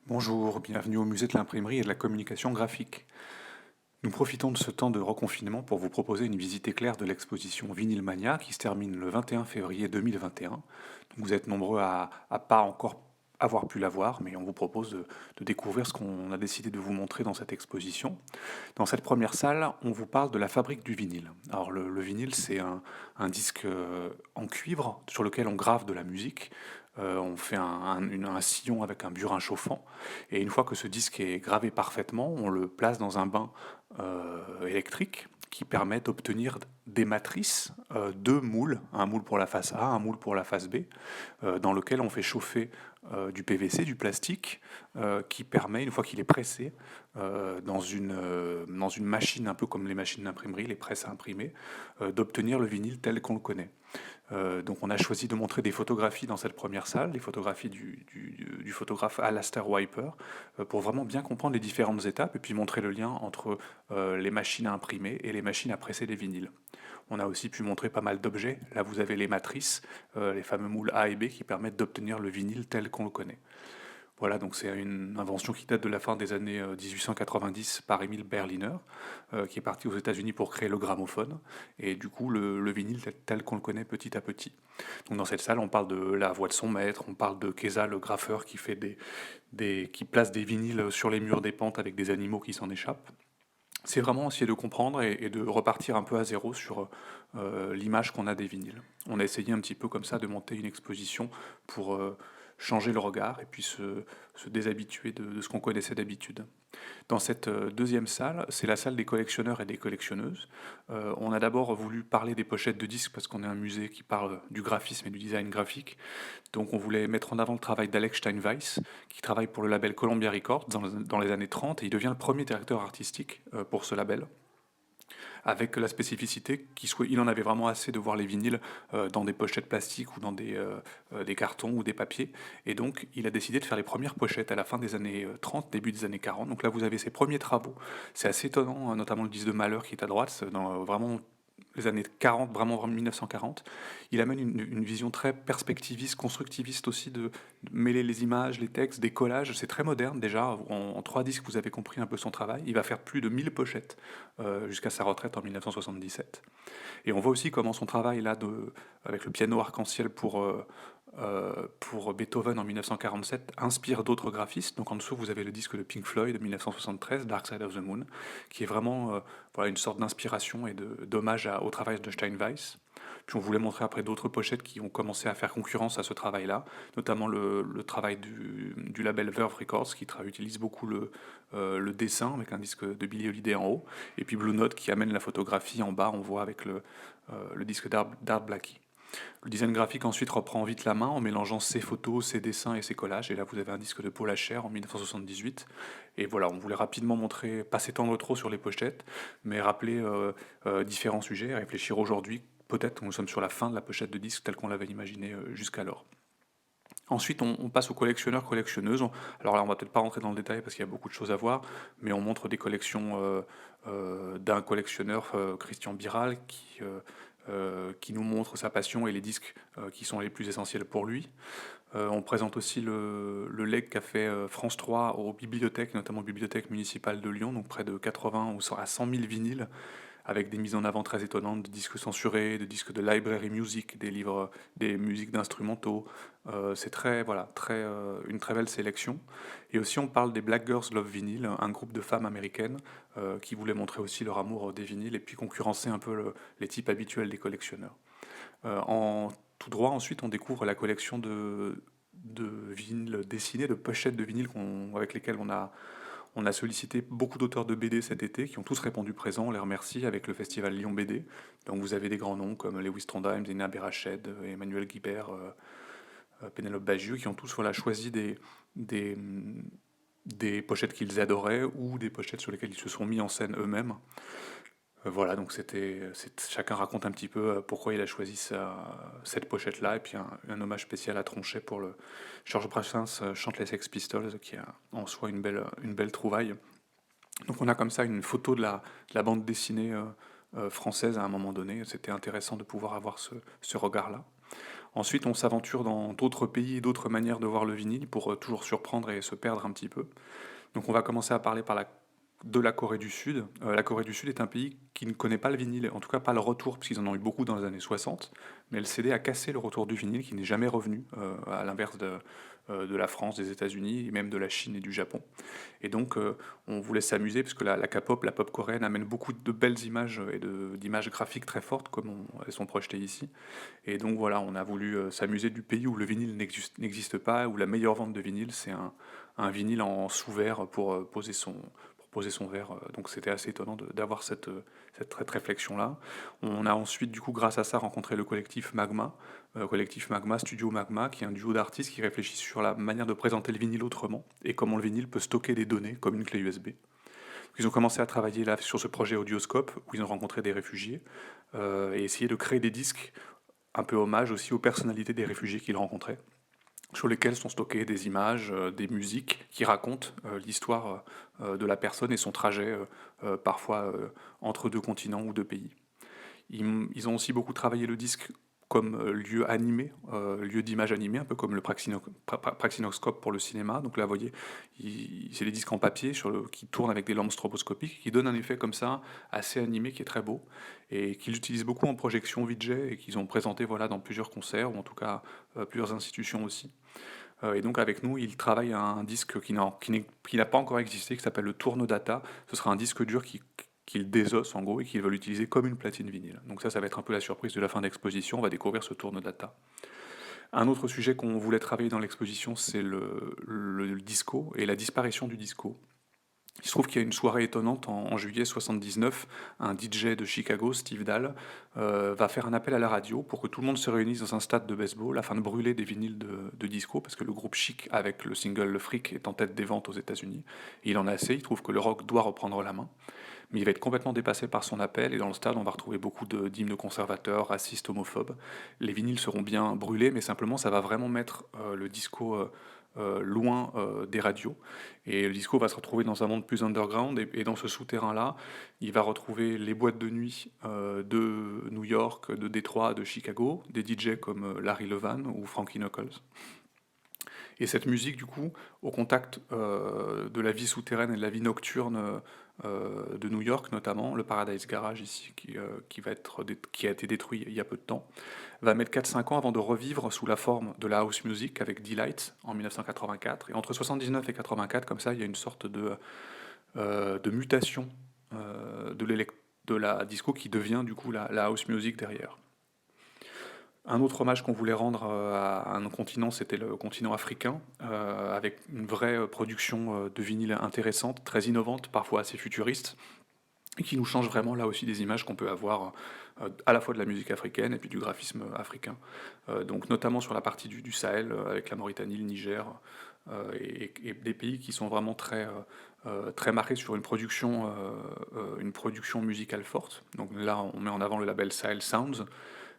Bonjour, bienvenue au musée de l'imprimerie et de la communication graphique. Nous profitons de ce temps de reconfinement pour vous proposer une visite éclair de l'exposition Vinyl Mania qui se termine le 21 février 2021. Donc vous êtes nombreux à pas encore avoir pu la voir, mais on vous propose de découvrir ce qu'on a décidé de vous montrer dans cette exposition. Dans cette première salle, on vous parle de la fabrique du vinyle. Alors le vinyle, c'est un disque en cuivre sur lequel on grave de la musique. On fait un sillon avec un burin chauffant. Et une fois que ce disque est gravé parfaitement, on le place dans un bain électrique qui permet d'obtenir des matrices, deux moules, un moule pour la face A, un moule pour la face B, dans lequel on fait chauffer du PVC, du plastique, qui permet, une fois qu'il est pressé, dans une machine un peu comme les machines d'imprimerie, les presses à imprimer, d'obtenir le vinyle tel qu'on le connaît. Donc on a choisi de montrer des photographies dans cette première salle, les photographies du photographe Alastair Wiper, pour vraiment bien comprendre les différentes étapes et puis montrer le lien entre les machines à imprimer et les machines à presser des vinyles. On a aussi pu montrer pas mal d'objets. Là vous avez les matrices, les fameux moules A et B qui permettent d'obtenir le vinyle tel qu'on le connaît. Voilà, donc c'est une invention qui date de la fin des années 1890 par Émile Berliner, qui est parti aux États-Unis pour créer le gramophone, et du coup le vinyle tel qu'on le connaît petit à petit. Donc dans cette salle, on parle de la voix de son maître, on parle de Kesa, le graffeur, qui fait qui place des vinyles sur les murs des pentes avec des animaux qui s'en échappent. C'est vraiment essayer de comprendre et de repartir un peu à zéro sur l'image qu'on a des vinyles. On a essayé un petit peu comme ça de monter une exposition pour changer le regard et puis se déshabituer de ce qu'on connaissait d'habitude. Dans cette deuxième salle, c'est la salle des collectionneurs et des collectionneuses. On a d'abord voulu parler des pochettes de disques parce qu'on est un musée qui parle du graphisme et du design graphique. Donc on voulait mettre en avant le travail d'Alex Steinweiss, qui travaille pour le label Columbia Records dans les années 30, et il devient le premier directeur artistique pour ce label, avec la spécificité il en avait vraiment assez de voir les vinyles dans des pochettes plastiques ou dans des cartons ou des papiers, et donc il a décidé de faire les premières pochettes à la fin des années 30, début des années 40. Donc là vous avez ses premiers travaux, c'est assez étonnant, notamment le disque de Malheur qui est à droite, c'est dans vraiment les années 40, vraiment 1940. Il amène une vision très perspectiviste, constructiviste aussi, de mêler les images, les textes, des collages. C'est très moderne déjà. En trois disques, vous avez compris un peu son travail. Il va faire plus de 1000 pochettes jusqu'à sa retraite en 1977. Et on voit aussi comment son travail là, avec le piano arc-en-ciel pour Beethoven en 1947 inspire d'autres graphistes. Donc en dessous, vous avez le disque de Pink Floyd de 1973, Dark Side of the Moon, qui est vraiment voilà, une sorte d'inspiration et d'hommage au travail de Steinweiss. Puis on voulait montrer après d'autres pochettes qui ont commencé à faire concurrence à ce travail-là, notamment le travail du label Verve Records qui utilise beaucoup le dessin avec un disque de Billie Holiday en haut, et puis Blue Note qui amène la photographie en bas, on voit avec le disque d'Art Blakey. Le design graphique ensuite reprend vite la main en mélangeant ses photos, ses dessins et ses collages. Et là, vous avez un disque de Paul Hacher en 1978. Et voilà, on voulait rapidement montrer, pas s'étendre trop sur les pochettes, mais rappeler différents sujets, réfléchir aujourd'hui. Peut-être nous sommes sur la fin de la pochette de disque telle qu'on l'avait imaginé jusqu'alors. Ensuite, on passe aux collectionneurs, collectionneuses. Alors là, on va peut-être pas rentrer dans le détail parce qu'il y a beaucoup de choses à voir, mais on montre des collections d'un collectionneur, Christian Biral, qui nous montre sa passion et les disques qui sont les plus essentiels pour lui. On présente aussi le legs qu'a fait France 3 aux bibliothèques, notamment Bibliothèque municipale de Lyon, donc près de 80 ou à 100 000 vinyles, avec des mises en avant très étonnantes de disques censurés, de disques de library music, des livres, des musiques d'instrumentaux. C'est une très belle sélection. Et aussi on parle des Black Girls Love Vinyl, un groupe de femmes américaines qui voulaient montrer aussi leur amour des vinyles et puis concurrencer un peu les types habituels des collectionneurs. En tout droit, ensuite, on découvre la collection de vinyles dessinés, de pochettes de vinyle avec lesquelles on a sollicité beaucoup d'auteurs de BD cet été qui ont tous répondu présent, on les remercie, avec le festival Lyon BD. Donc vous avez des grands noms comme Lewis Trondheim, Zena Berached, Emmanuel Guibert, Pénélope Bagieux, qui ont tous voilà, choisi des, des pochettes qu'ils adoraient ou des pochettes sur lesquelles ils se sont mis en scène eux-mêmes. Voilà, donc chacun raconte un petit peu pourquoi il a choisi cette pochette-là, et puis un hommage spécial à Tronchet pour le Georges Brassens chante les Sex Pistols, qui est en soi une belle trouvaille. Donc on a comme ça une photo de la bande dessinée française à un moment donné. C'était intéressant de pouvoir avoir ce regard-là. Ensuite, on s'aventure dans d'autres pays et d'autres manières de voir le vinyle pour toujours surprendre et se perdre un petit peu. Donc on va commencer à parler de la Corée du Sud. La Corée du Sud est un pays qui ne connaît pas le vinyle, en tout cas pas le retour, parce qu'ils en ont eu beaucoup dans les années 60, mais le CD a cassé le retour du vinyle qui n'est jamais revenu, à l'inverse de la France, des États-Unis, et même de la Chine et du Japon. Et donc on voulait s'amuser, parce que la K-pop, la pop coréenne amène beaucoup de belles images et d'images graphiques très fortes, comme elles sont projetées ici. Et donc voilà, on a voulu s'amuser du pays où le vinyle n'existe pas, où la meilleure vente de vinyle, c'est un vinyle en sous-verre pour poser son verre. Donc c'était assez étonnant d'avoir cette réflexion-là. On a ensuite, du coup, grâce à ça, rencontré le collectif Magma, Studio Magma, qui est un duo d'artistes qui réfléchissent sur la manière de présenter le vinyle autrement et comment le vinyle peut stocker des données comme une clé USB. Ils ont commencé à travailler là sur ce projet Audioscope où ils ont rencontré des réfugiés et essayé de créer des disques un peu hommage aussi aux personnalités des réfugiés qu'ils rencontraient, sur lesquels sont stockées des images, des musiques qui racontent l'histoire de la personne et son trajet, parfois entre deux continents ou deux pays. Ils ont aussi beaucoup travaillé le disque comme lieu animé, lieu d'image animée, un peu comme le praxinoscope pour le cinéma. Donc là, vous voyez, c'est des disques en papier qui tournent avec des lampes stroboscopiques, qui donnent un effet comme ça, assez animé, qui est très beau, et qu'ils utilisent beaucoup en projection VJ, et qu'ils ont présenté voilà, dans plusieurs concerts, ou en tout cas plusieurs institutions aussi. Et donc avec nous, ils travaillent à un disque qui n'a pas encore existé, qui s'appelle le Tournodata. Ce sera un disque dur qu'ils désossent en gros et qu'ils veulent utiliser comme une platine vinyle. Donc ça va être un peu la surprise de la fin d'exposition. On va découvrir ce Tournodata. Un autre sujet qu'on voulait travailler dans l'exposition, c'est le disco et la disparition du disco. Il se trouve qu'il y a une soirée étonnante en juillet 79. Un DJ de Chicago, Steve Dahl, va faire un appel à la radio pour que tout le monde se réunisse dans un stade de baseball afin de brûler des vinyles de disco, parce que le groupe Chic, avec le single Le Fric, est en tête des ventes aux États-Unis. Et il en a assez, il trouve que le rock doit reprendre la main. Mais il va être complètement dépassé par son appel, et dans le stade, on va retrouver beaucoup d'hymnes conservateurs, racistes, homophobes. Les vinyles seront bien brûlés, mais simplement, ça va vraiment mettre le disco loin des radios. Et le disco va se retrouver dans un monde plus underground, et dans ce souterrain-là, il va retrouver les boîtes de nuit de New York, de Détroit, de Chicago, des DJ comme Larry Levan ou Frankie Knuckles. Et cette musique, du coup, au contact de la vie souterraine et de la vie nocturne de New York, notamment, le Paradise Garage ici, qui a été détruit il y a peu de temps, va mettre 4-5 ans avant de revivre sous la forme de la house music avec Delight en 1984. Et entre 79 et 84, comme ça, il y a une sorte de mutation de la disco qui devient du coup la house music derrière. Un autre hommage qu'on voulait rendre à un continent, c'était le continent africain, avec une vraie production de vinyle intéressante, très innovante, parfois assez futuriste, et qui nous change vraiment là aussi des images qu'on peut avoir à la fois de la musique africaine et puis du graphisme africain. Donc notamment sur la partie du Sahel, avec la Mauritanie, le Niger, et des pays qui sont vraiment très marqués sur une production musicale forte. Donc là, on met en avant le label Sahel Sounds.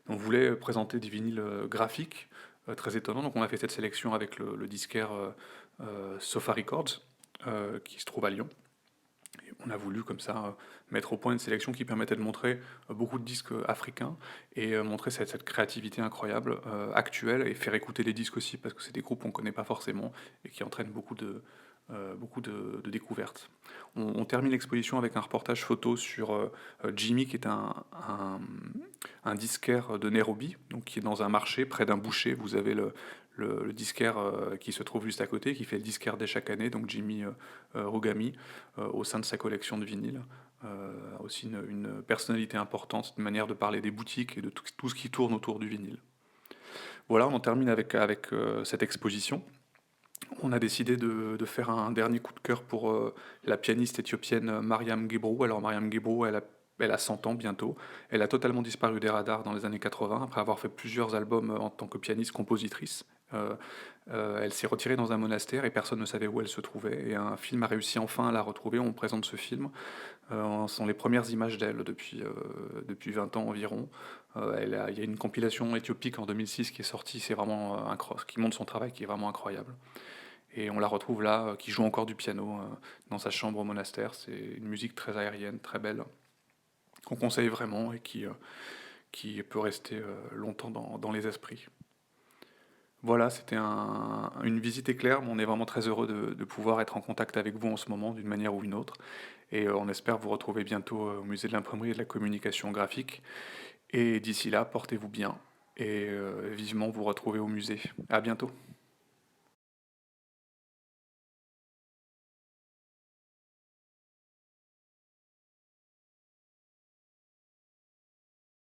On voulait présenter des vinyles graphiques très étonnants, donc on a fait cette sélection avec le disquaire Sofa Records, qui se trouve à Lyon. Et on a voulu comme ça mettre au point une sélection qui permettait de montrer beaucoup de disques africains et montrer cette créativité incroyable, actuelle, et faire écouter les disques aussi, parce que c'est des groupes qu'on ne connaît pas forcément et qui entraînent beaucoup de découvertes. On termine l'exposition avec un reportage photo sur Jimmy, qui est un disquaire de Nairobi, donc qui est dans un marché près d'un boucher. Vous avez le disquaire qui se trouve juste à côté, qui fait le disquaire dès chaque année, donc Jimmy Rugami, au sein de sa collection de vinyles. Aussi une personnalité importante, une manière de parler des boutiques et de tout ce qui tourne autour du vinyle. Voilà, on en termine avec cette exposition. On a décidé de faire un dernier coup de cœur pour la pianiste éthiopienne Mariam Gebrou. Alors Mariam Gebrou, elle a 100 ans bientôt. Elle a totalement disparu des radars dans les années 80, après avoir fait plusieurs albums en tant que pianiste-compositrice. Euh, Elle s'est retirée dans un monastère et personne ne savait où elle se trouvait. Et un film a réussi enfin à la retrouver. On présente ce film. Ce sont les premières images d'elle depuis 20 ans environ. Il y a une compilation éthiopique en 2006 qui est sortie, c'est vraiment qui montre son travail qui est vraiment incroyable. Et on la retrouve là, qui joue encore du piano dans sa chambre au monastère. C'est une musique très aérienne, très belle, qu'on conseille vraiment et qui peut rester longtemps dans les esprits. Voilà, c'était une visite éclair, mais on est vraiment très heureux de pouvoir être en contact avec vous en ce moment d'une manière ou une autre et on espère vous retrouver bientôt, au musée de l'imprimerie et de la communication graphique et d'ici là, portez-vous bien et vivement vous retrouver au musée. À bientôt.